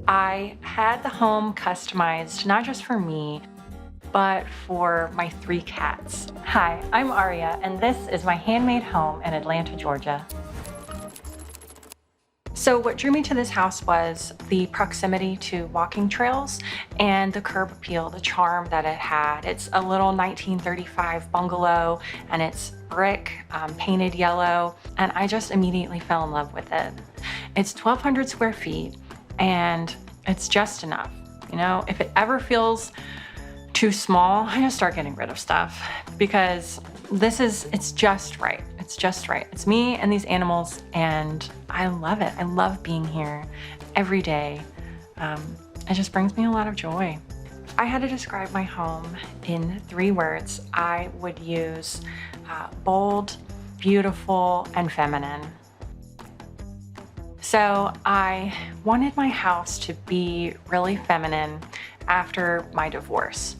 I had the home customized not just for me, but for my 3 cats. Hi, I'm Aria, and this is my handmade home in Atlanta, Georgia. So what drew me to this house was the proximity to walking trails and the curb appeal, the charm that it had. It's a little 1935 bungalow, and it's brick, painted yellow, and I just immediately fell in love with it. It's 1,200 square feet, and it's just enough. You know, if it ever feels too small, I just start getting rid of stuff because it's just right. It's just right. It's me and these animals, and I love it. I love being here every day. It just brings me a lot of joy. If I had to describe my home in 3 words, I would use bold, beautiful, and feminine. So I wanted my house to be really feminine after my divorce.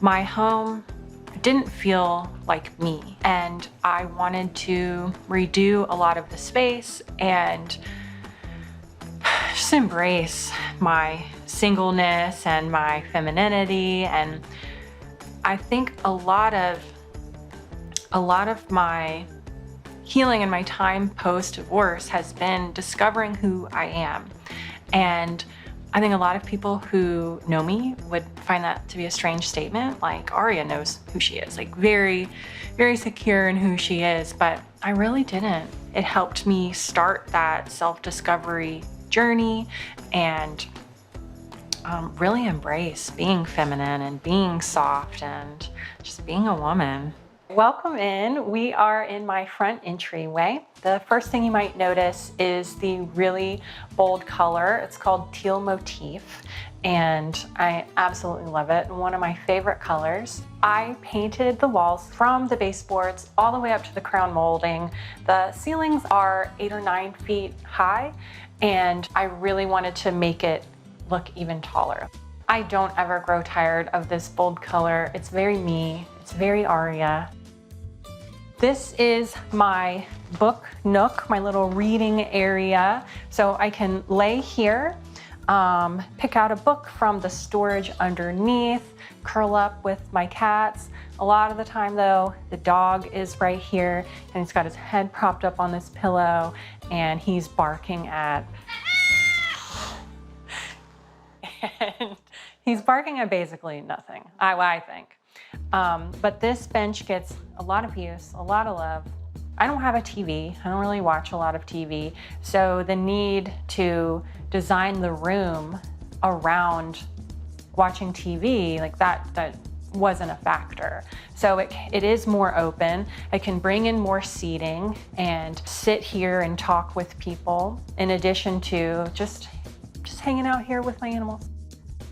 My home didn't feel like me, and I wanted to redo a lot of the space and just embrace my singleness and my femininity. And I think a lot of my healing in my time post-divorce has been discovering who I am. And I think a lot of people who know me would find that to be a strange statement, like Aria knows who she is, like very, very secure in who she is, but I really didn't. It helped me start that self-discovery journey and really embrace being feminine and being soft and just being a woman. Welcome in. We are in my front entryway. The first thing you might notice is the really bold color. It's called teal motif, and I absolutely love it. One of my favorite colors. I painted the walls from the baseboards all the way up to the crown molding. The ceilings are 8 or 9 feet high, and I really wanted to make it look even taller. I don't ever grow tired of this bold color. It's very me. It's very Aria. This is my book nook, my little reading area. So I can lay here, pick out a book from the storage underneath, curl up with my cats. A lot of the time though, the dog is right here and he's got his head propped up on this pillow and he's barking at, and he's barking at basically nothing, I think. But this bench gets a lot of use, a lot of love. I don't have a TV. I don't really watch a lot of TV. So the need to design the room around watching TV, like that wasn't a factor. So it is more open. I can bring in more seating and sit here and talk with people in addition to just hanging out here with my animals.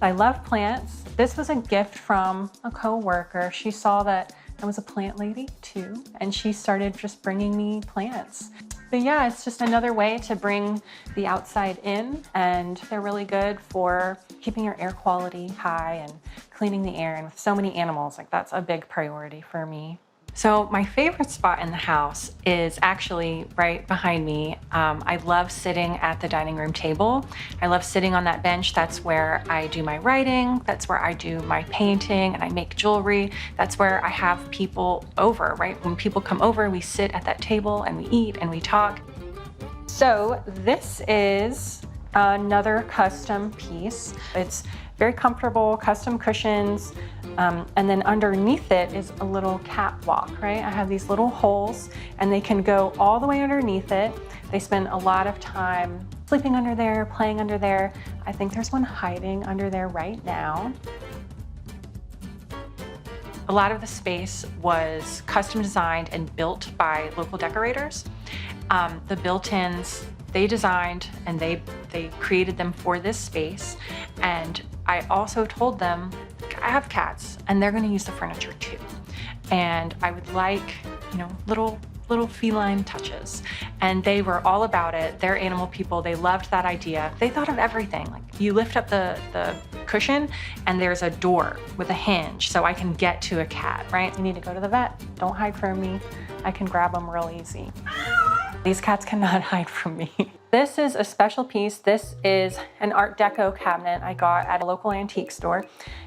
I love plants. This was a gift from a co-worker. She saw that I was a plant lady too, and she started just bringing me plants. But yeah, it's just another way to bring the outside in, and they're really good for keeping your air quality high and cleaning the air. And with so many animals, like that's a big priority for me. So my favorite spot in the house is actually right behind me. I love sitting at the dining room table. I love sitting on that bench. That's where I do my writing. That's where I do my painting and I make jewelry. That's where I have people over, right? When people come over, we sit at that table and we eat and we talk. So this is another custom piece. It's very comfortable, custom cushions. And then underneath it is a little catwalk, right? I have these little holes and they can go all the way underneath it. They spend a lot of time sleeping under there, playing under there. I think there's one hiding under there right now. A lot of the space was custom designed and built by local decorators. The built-ins, they designed and they created them for this space. And I also told them, I have cats and they're gonna use the furniture too. And I would like, you know, little feline touches. And they were all about it. They're animal people. They loved that idea. They thought of everything. Like you lift up the cushion and there's a door with a hinge so I can get to a cat, right? You need to go to the vet. Don't hide from me. I can grab them real easy. These cats cannot hide from me. This is a special piece. This is an Art Deco cabinet I got at a local antique store.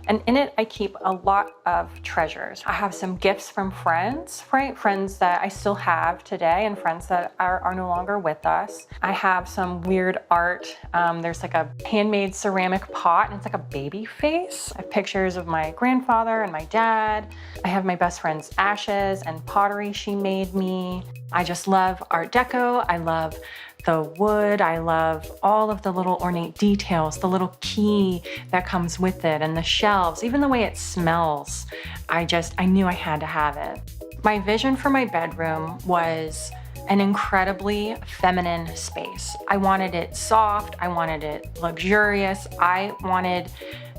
And in it, I keep a lot of treasures. I have some gifts from friends, right? Friends that I still have today and friends that are no longer with us. I have some weird art. There's like a handmade ceramic pot and it's like a baby face. I have pictures of my grandfather and my dad. I have my best friend's ashes and pottery she made me. I just love Art Deco. I love the wood. I love all of the little ornate details, the little key that comes with it and the shelves, even the way it smells. I knew I had to have it. My vision for my bedroom was an incredibly feminine space. I wanted it soft. I wanted it luxurious. I wanted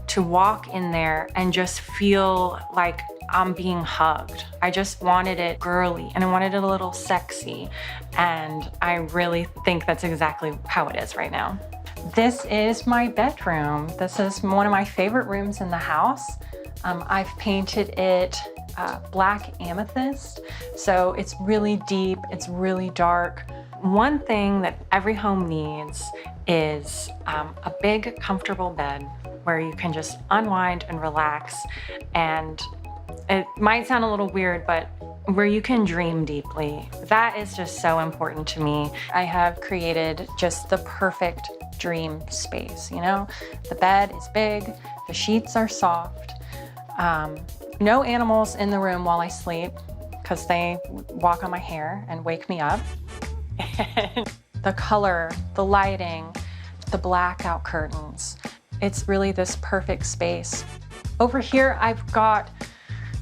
to walk in there and just feel like I'm being hugged. I just wanted it girly and I wanted it a little sexy. And I really think that's exactly how it is right now. This is my bedroom. This is one of my favorite rooms in the house. I've painted it black amethyst. So it's really deep, it's really dark. One thing that every home needs is a big, comfortable bed where you can just unwind and relax. And it might sound a little weird, but where you can dream deeply. That is just so important to me. I have created just the perfect dream space, you know? The bed is big, the sheets are soft. No animals in the room while I sleep because they walk on my hair and wake me up. And the color, the lighting, the blackout curtains. It's really this perfect space. Over here, I've got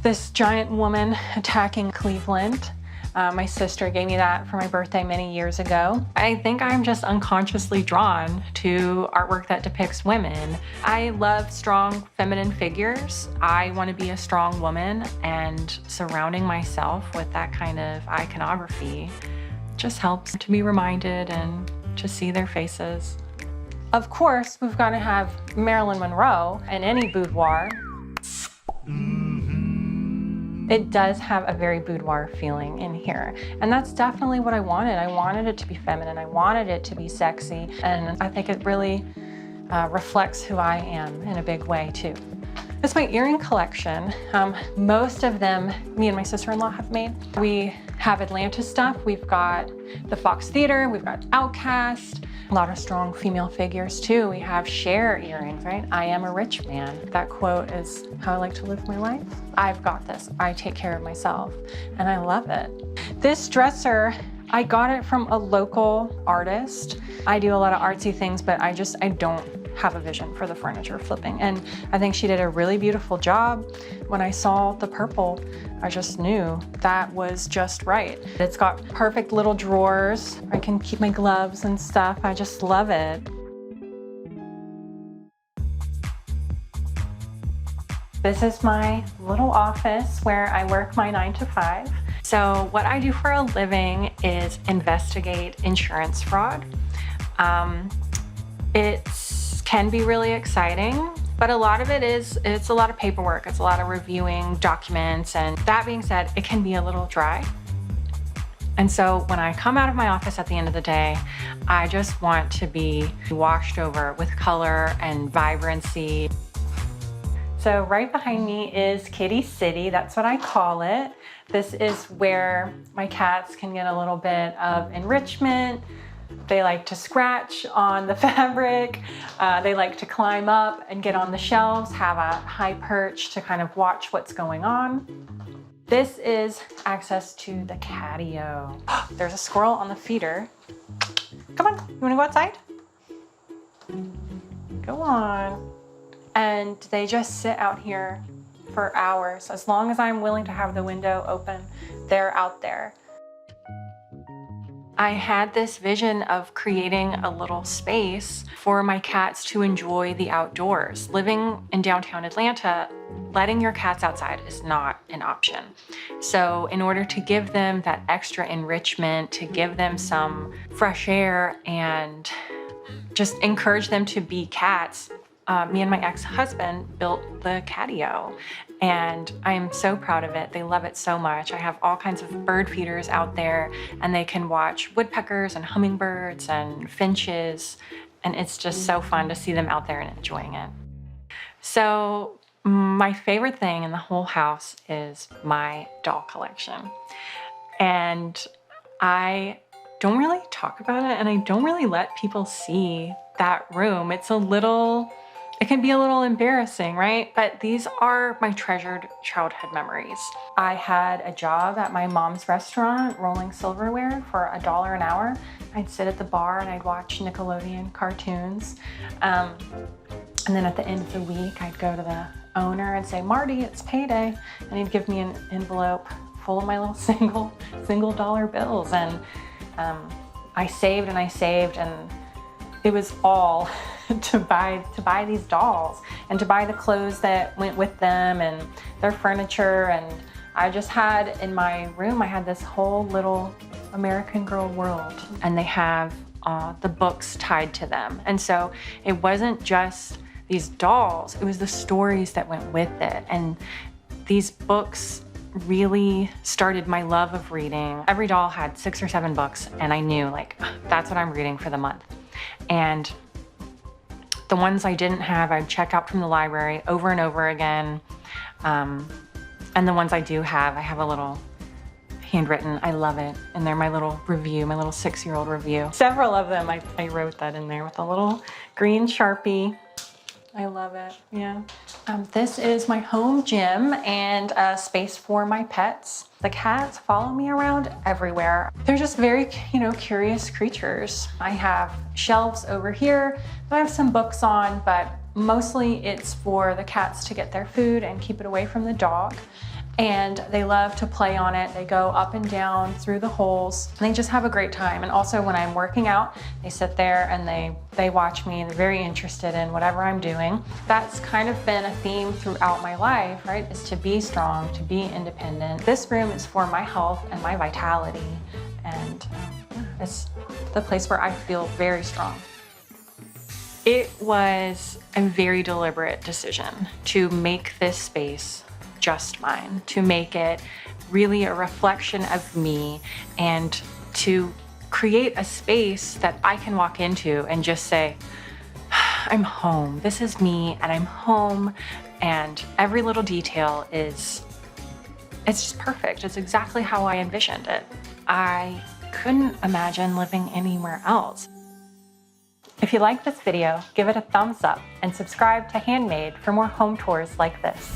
this giant woman attacking Cleveland. My sister gave me that for my birthday many years ago. I think I'm just unconsciously drawn to artwork that depicts women. I love strong feminine figures. I want to be a strong woman, and surrounding myself with that kind of iconography just helps to be reminded and to see their faces. Of course, we've got to have Marilyn Monroe in any boudoir. It does have a very boudoir feeling in here. And that's definitely what I wanted. I wanted it to be feminine. I wanted it to be sexy. And I think it really reflects who I am in a big way too. It's my earring collection. Most of them, me and my sister-in-law have made. We have Atlanta stuff. We've got the Fox Theater. We've got Outcast. A lot of strong female figures too. We have Cher earrings, right? I am a rich man. That quote is how I like to live my life. I've got this. I take care of myself and I love it. This dresser, I got it from a local artist. I do a lot of artsy things, but I don't have a vision for the furniture flipping. And I think she did a really beautiful job. When I saw the purple, I just knew that was just right. It's got perfect little drawers. I can keep my gloves and stuff. I just love it. This is my little office where I work my 9 to 5. So what I do for a living is investigate insurance fraud. It can be really exciting, but a lot of it's a lot of paperwork. It's a lot of reviewing documents. And that being said, it can be a little dry. And so when I come out of my office at the end of the day, I just want to be washed over with color and vibrancy. So right behind me is Kitty City. That's what I call it. This is where my cats can get a little bit of enrichment. They like to scratch on the fabric. They like to climb up and get on the shelves, have a high perch to kind of watch what's going on. This is access to the Catio. There's a squirrel on the feeder. Come on, you wanna go outside? Go on. And they just sit out here for hours. As long as I'm willing to have the window open, they're out there. I had this vision of creating a little space for my cats to enjoy the outdoors. Living in downtown Atlanta, letting your cats outside is not an option. So in order to give them that extra enrichment, to give them some fresh air and just encourage them to be cats, me and my ex-husband built the Catio, and I'm so proud of it. They love it so much. I have all kinds of bird feeders out there, and they can watch woodpeckers and hummingbirds and finches, and it's just so fun to see them out there and enjoying it. So my favorite thing in the whole house is my doll collection. And I don't really talk about it, and I don't really let people see that room. It can be a little embarrassing, right? But these are my treasured childhood memories. I had a job at my mom's restaurant, rolling silverware for $1 an hour. I'd sit at the bar and I'd watch Nickelodeon cartoons. And then at the end of the week, I'd go to the owner and say, "Marty, it's payday." And he'd give me an envelope full of my little single dollar bills. And I saved and I saved, and it was all to buy these dolls and to buy the clothes that went with them and their furniture. And I just had, in my room, I had this whole little American Girl world, and they have the books tied to them. And so it wasn't just these dolls, it was the stories that went with it. And these books really started my love of reading. Every doll had 6 or 7 books, and I knew, like, that's what I'm reading for the month. And the ones I didn't have, I'd check out from the library over and over again. And the ones I do have, I have a little handwritten, I love it. And they're my little review, my little 6-year-old review. Several of them, I wrote that in there with a little green Sharpie. I love it, yeah. This is my home gym and a space for my pets. The cats follow me around everywhere. They're just very, curious creatures. I have shelves over here that I have some books on, but mostly it's for the cats to get their food and keep it away from the dog. And they love to play on it. They go up and down through the holes. And they just have a great time. And also when I'm working out, they sit there and they watch me. They're very interested in whatever I'm doing. That's kind of been a theme throughout my life, right? Is to be strong, to be independent. This room is for my health and my vitality. And it's the place where I feel very strong. It was a very deliberate decision to make this space just mine, to make it really a reflection of me, and to create a space that I can walk into and just say, I'm home. This is me and I'm home. And every little detail it's just perfect. It's exactly how I envisioned it. I couldn't imagine living anywhere else. If you like this video, give it a thumbs up and subscribe to Handmade for more home tours like this.